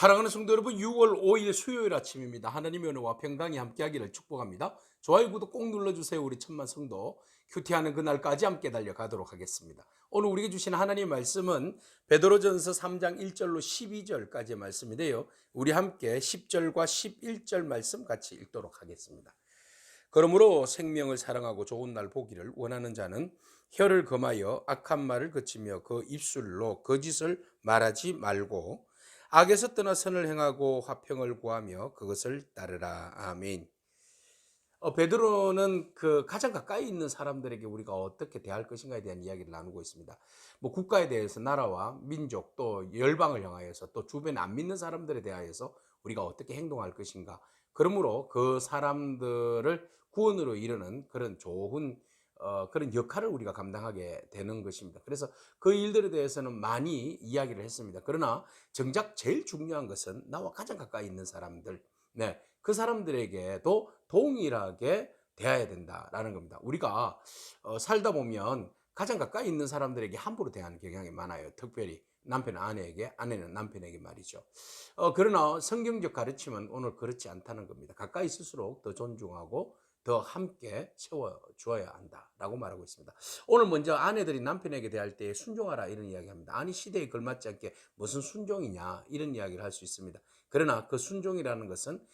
사랑하는 성도 여러분, 6월 5일 수요일 아침입니다. 하나님의 은혜와 평강이 함께하기를 축복합니다. 좋아요, 구독 꼭 눌러주세요. 우리 천만 성도 큐티하는 그날까지 함께 달려가도록 하겠습니다. 오늘 우리에게 주신 하나님의 말씀은 베드로전서 3장 1절로 12절까지의 말씀인데요. 우리 함께 10절과 11절 말씀 같이 읽도록 하겠습니다. 그러므로 생명을 사랑하고 좋은 날 보기를 원하는 자는 혀를 금하여 악한 말을 그치며 그 입술로 거짓을 말하지 말고 악에서 떠나 선을 행하고 화평을 구하며 그것을 따르라. 아멘. 베드로는 그 가장 가까이 있는 사람들에게 우리가 어떻게 대할 것인가에 대한 이야기를 나누고 있습니다. 뭐 국가에 대해서, 나라와 민족, 또 열방을 향하여서, 또 주변에 안 믿는 사람들에 대하여서 우리가 어떻게 행동할 것인가. 그러므로 그 사람들을 구원으로 이르는 그런 좋은 그런 역할을 우리가 감당하게 되는 것입니다. 그래서 그 일들에 대해서는 많이 이야기를 했습니다. 그러나 정작 제일 중요한 것은 나와 가장 가까이 있는 사람들, 네, 그 사람들에게도 동일하게 대해야 된다라는 겁니다. 우리가 살다 보면 가장 가까이 있는 사람들에게 함부로 대하는 경향이 많아요. 특별히 남편은 아내에게, 아내는 남편에게 말이죠. 그러나 성경적 가르침은 오늘 그렇지 않다는 겁니다. 가까이 있을수록 더 존중하고 더 함께 채워주어야 한다라고 말하고 있습니다. 오늘 먼저 아내들이 남편에게 대할 때 순종하라 이런 이야기합니다. 아니 시대에 걸맞지 않게 무슨 순종이냐 이런 이야기를 할 수 있습니다. 그러나 그 순종이라는 것은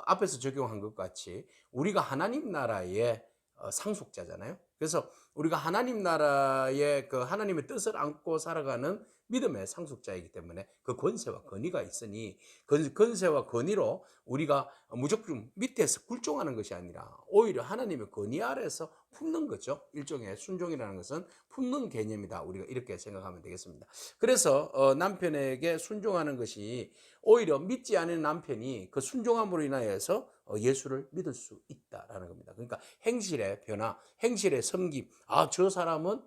앞에서 적용한 것 같이 우리가 하나님 나라의 상속자잖아요. 그래서 우리가 하나님 나라의 그 하나님의 뜻을 안고 살아가는 믿음의 상속자이기 때문에 그 권세와 권위가 있으니 권세와 권위로 우리가 무조건 밑에서 굴종하는 것이 아니라 오히려 하나님의 권위 아래에서 품는 거죠. 일종의 순종이라는 것은 품는 개념이다. 우리가 이렇게 생각하면 되겠습니다. 그래서 남편에게 순종하는 것이 오히려 믿지 않는 남편이 그 순종함으로 인하여서 예수를 믿을 수 있다라는 겁니다. 그러니까 행실의 변화, 행실의 섬김. 아, 저 사람은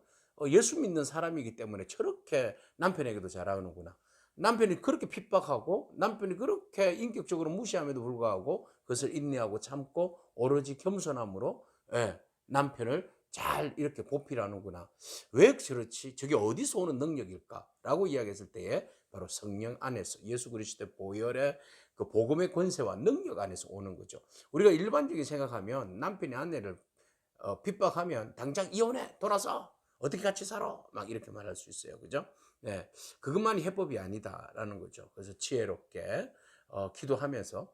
예수 믿는 사람이기 때문에 저렇게 남편에게도 잘하는구나. 남편이 그렇게 핍박하고 남편이 그렇게 인격적으로 무시함에도 불구하고 그것을 인내하고 참고 오로지 겸손함으로 남편을 잘 이렇게 보필하는구나. 왜 저렇지? 저게 어디서 오는 능력일까라고 이야기했을 때에 바로 성령 안에서 예수 그리스도의 보혈의 그 복음의 권세와 능력 안에서 오는 거죠. 우리가 일반적인 생각하면 남편이 아내를 핍박하면 당장 이혼해, 돌아서, 어떻게 같이 살아, 막 이렇게 말할 수 있어요. 그죠? 네, 그것만이 해법이 아니다라는 거죠. 그래서 지혜롭게 기도하면서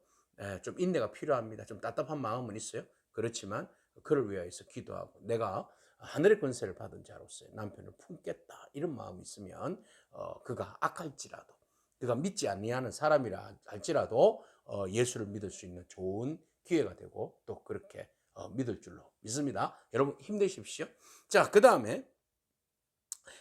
좀 인내가 필요합니다. 좀 답답한 마음은 있어요. 그렇지만 그를 위하여서 기도하고 내가 하늘의 권세를 받은 자로서 남편을 품겠다 이런 마음이 있으면 그가 악할지라도 그가 믿지 아니하는 사람이라 할지라도 예수를 믿을 수 있는 좋은 기회가 되고 또 그렇게 믿을 줄로 믿습니다. 여러분 힘내십시오. 자, 그 다음에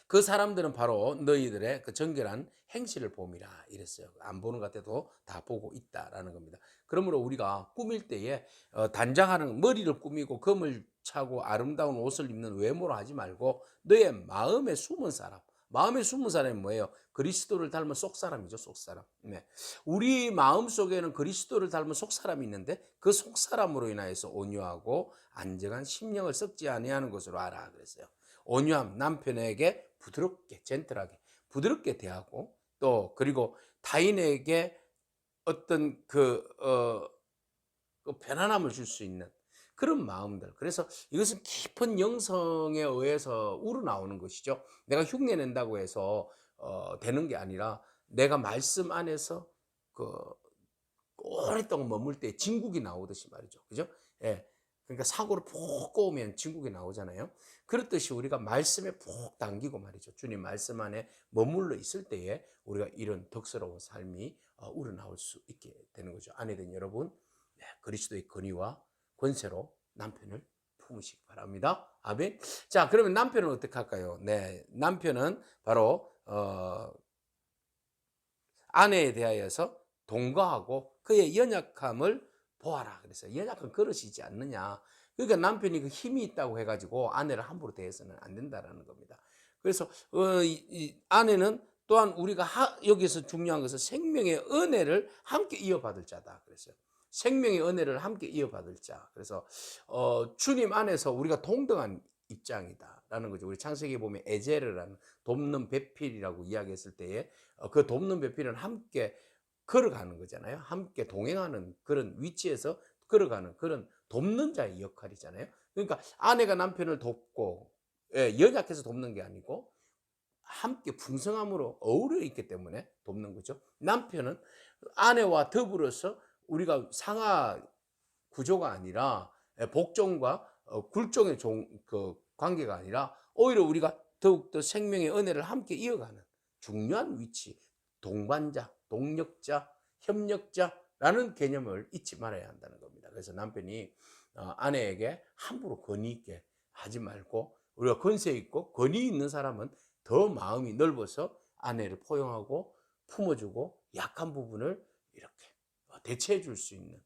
그 사람들은 바로 너희들의 그 정결한 행실을 봄이라 이랬어요. 안 보는 것 같아도 다 보고 있다라는 겁니다. 그러므로 우리가 꾸밀 때에 단장하는 머리를 꾸미고 금을 차고 아름다운 옷을 입는 외모로 하지 말고 너의 마음에 숨은 사람. 마음에 숨은 사람이 뭐예요? 그리스도를 닮은 속사람이죠, 속사람. 네. 우리 마음 속에는 그리스도를 닮은 속사람이 있는데 그 속사람으로 인하여서 온유하고 안정한 심령을 썩지 아니하는 것으로 알아 그랬어요. 온유함, 남편에게 부드럽게 젠틀하게 부드럽게 대하고 또 그리고 타인에게 어떤 그 편안함을 줄 수 있는 그런 마음들. 그래서 이것은 깊은 영성에 의해서 우러나오는 것이죠. 내가 흉내 낸다고 해서 되는 게 아니라 내가 말씀 안에서 그 오랫동안 머물 때 진국이 나오듯이 말이죠. 그죠? 예. 그러니까 사고를 푹 꼬우면 진국이 나오잖아요. 그렇듯이 우리가 말씀에 푹 당기고 말이죠. 주님 말씀 안에 머물러 있을 때에 우리가 이런 덕스러운 삶이 우러나올 수 있게 되는 거죠. 아내된 여러분, 그리스도의 권위와 권세로 남편을 품으시기 바랍니다. 아멘. 자, 그러면 남편은 어떻게 할까요? 네, 남편은 바로 아내에 대하여서 동거하고 그의 연약함을 보아라 그랬어요. 연약한 그릇이지 않느냐. 그러니까 남편이 그 힘이 있다고 해가지고 아내를 함부로 대해서는 안 된다라는 겁니다. 그래서 이 아내는 또한 우리가 여기서 중요한 것은 생명의 은혜를 함께 이어받을 자다 그랬어요. 생명의 은혜를 함께 이어받을 자. 그래서 주님 안에서 우리가 동등한 입장이다라는 거죠. 우리 창세기에 보면 에제르라는 돕는 배필이라고 이야기했을 때에 그 돕는 배필은 함께 걸어가는 거잖아요. 함께 동행하는 그런 위치에서 걸어가는 그런 돕는 자의 역할이잖아요. 그러니까 아내가 남편을 돕고 연약해서 돕는 게 아니고 함께 풍성함으로 어우러 있기 때문에 돕는 거죠. 남편은 아내와 더불어서 우리가 상하 구조가 아니라 복종과 굴종의 관계가 아니라 오히려 우리가 더욱더 생명의 은혜를 함께 이어가는 중요한 위치, 동반자, 동력자, 협력자라는 개념을 잊지 말아야 한다는 겁니다. 그래서 남편이 아내에게 함부로 권위 있게 하지 말고, 우리가 권세 있고 권위 있는 사람은 더 마음이 넓어서 아내를 포용하고 품어주고 약한 부분을 이렇게 대체해 줄 수 있는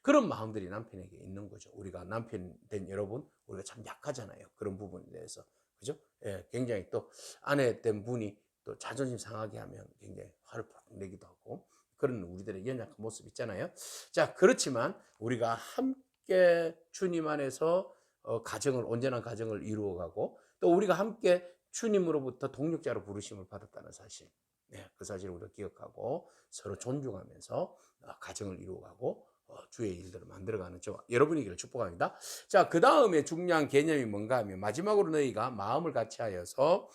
그런 마음들이 남편에게 있는 거죠. 우리가 남편 된 여러분, 우리가 참 약하잖아요. 그런 부분에 대해서. 그죠? 예, 굉장히 또 아내 된 분이 또 자존심 상하게 하면 굉장히 화를 팍 내기도 하고 그런 우리들의 연약한 모습 있잖아요. 자, 그렇지만 우리가 함께 주님 안에서 온전한 가정을 이루어가고 또 우리가 함께 주님으로부터 동력자로 부르심을 받았다는 사실. 네, 그 사실을 우리가 기억하고 서로 존중하면서 가정을 이루어가고 주의 일들을 만들어가는 저 여러분이기를 축복합니다. 자, 그 다음에 중요한 개념이 뭔가 하면 마지막으로 너희가 마음을 같이 하여서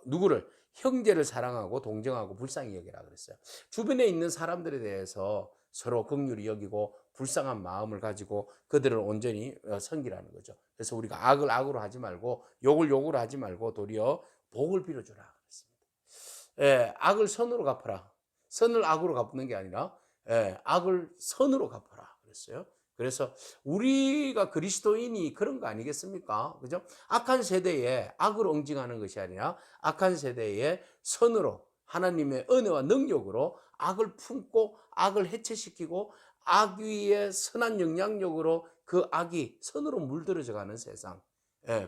누구를 형제를 사랑하고 동정하고 불쌍히 여기라 그랬어요. 주변에 있는 사람들에 대해서 서로 긍휼히 여기고 불쌍한 마음을 가지고 그들을 온전히 섬기라는 거죠. 그래서 우리가 악을 악으로 하지 말고 욕을 욕으로 하지 말고 도리어 복을 빌어주라 그랬습니다. 예, 악을 선으로 갚아라. 선을 악으로 갚는 게 아니라 악을 선으로 갚아라 그랬어요. 그래서 우리가 그리스도인이 그런 거 아니겠습니까? 그죠? 악한 세대에 악을 응징하는 것이 아니라 악한 세대에 선으로 하나님의 은혜와 능력으로 악을 품고 악을 해체시키고 악위의 선한 영향력으로 그 악이 선으로 물들어져 가는 세상.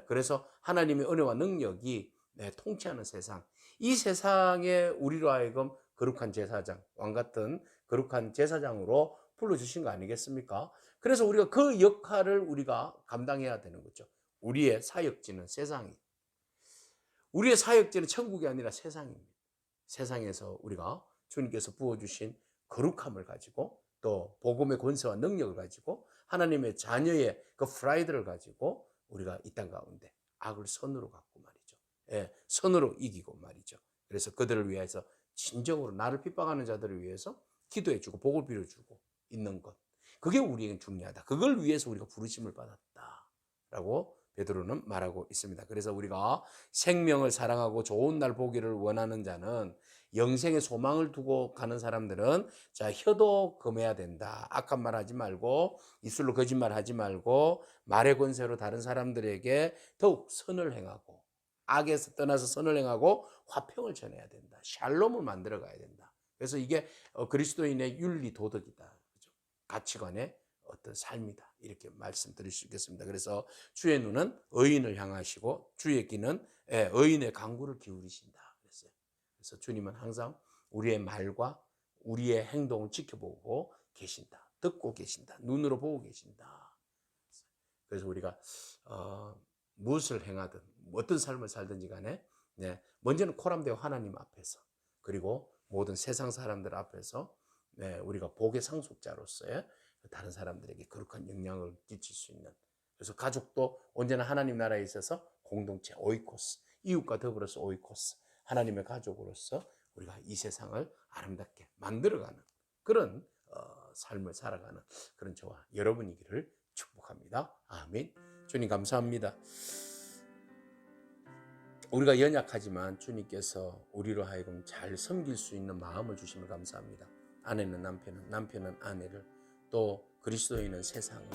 그래서 하나님의 은혜와 능력이 통치하는 세상. 이 세상에 우리로 하여금 거룩한 제사장, 왕 같은 거룩한 제사장으로 불러주신 거 아니겠습니까? 그래서 우리가 그 역할을 우리가 감당해야 되는 거죠. 우리의 사역지는 세상이. 우리의 사역지는 천국이 아니라 세상입니다. 세상에서 우리가 주님께서 부어주신 거룩함을 가지고 또 복음의 권세와 능력을 가지고 하나님의 자녀의 그 프라이드를 가지고 우리가 이 땅 가운데 악을 선으로 갖고 말이죠. 선으로 이기고 말이죠. 그래서 그들을 위해서 진정으로 나를 핍박하는 자들을 위해서 기도해주고 복을 빌어주고 있는 것. 그게 우리에겐 중요하다. 그걸 위해서 우리가 부르심을 받았다라고 베드로는 말하고 있습니다. 그래서 우리가 생명을 사랑하고 좋은 날 보기를 원하는 자는 영생의 소망을 두고 가는 사람들은 자, 혀도 금해야 된다. 악한 말 하지 말고 입술로 거짓말 하지 말고 말의 권세로 다른 사람들에게 더욱 선을 행하고 악에서 떠나서 선을 행하고 화평을 전해야 된다. 샬롬을 만들어 가야 된다. 그래서 이게 그리스도인의 윤리 도덕이다. 그죠? 가치관의 어떤 삶이다. 이렇게 말씀드릴 수 있겠습니다. 그래서 주의 눈은 의인을 향하시고 주의 귀는 의인의 간구를 기울이신다. 그랬어요. 그래서 주님은 항상 우리의 말과 우리의 행동을 지켜보고 계신다. 듣고 계신다. 눈으로 보고 계신다. 그래서 우리가 무엇을 행하든 어떤 삶을 살든지 간에 먼저는 코람되어 하나님 앞에서 그리고 모든 세상 사람들 앞에서 우리가 복의 상속자로서의 다른 사람들에게 거룩한 영향을 끼칠 수 있는, 그래서 가족도 언제나 하나님 나라에 있어서 공동체 오이코스, 이웃과 더불어서 오이코스, 하나님의 가족으로서 우리가 이 세상을 아름답게 만들어가는 그런 삶을 살아가는 그런 저와 여러분이기를 축복합니다. 아멘. 주님 감사합니다. 우리가 연약하지만 주님께서 우리로 하여금 잘 섬길 수 있는 마음을 주심을 감사합니다. 아내는 남편을, 남편은 아내를, 또 그리스도인은 세상을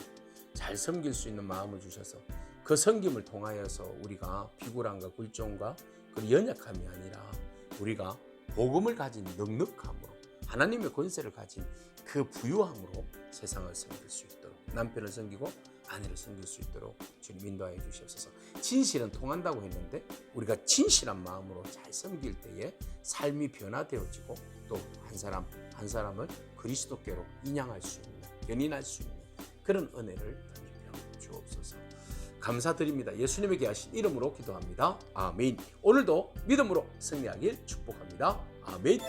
잘 섬길 수 있는 마음을 주셔서 그 섬김을 통하여서 우리가 비굴함과 굴종과 그 연약함이 아니라 우리가 복음을 가진 넉넉함으로 하나님의 권세를 가진 그 부유함으로 세상을 섬길 수 있도록, 남편을 섬기고 아내를 섬길 수 있도록 주님 인도하여 주시옵소서. 진실은 통한다고 했는데 우리가 진실한 마음으로 잘 섬길 때에 삶이 변화되어지고 또 한 사람 한 사람을 그리스도께로 인양할 수 있는, 연인할 수 있는 그런 은혜를 덧입혀 주옵소서. 감사드립니다. 예수님에게 하신 이름으로 기도합니다. 아멘. 오늘도 믿음으로 승리하길 축복합니다. 아멘.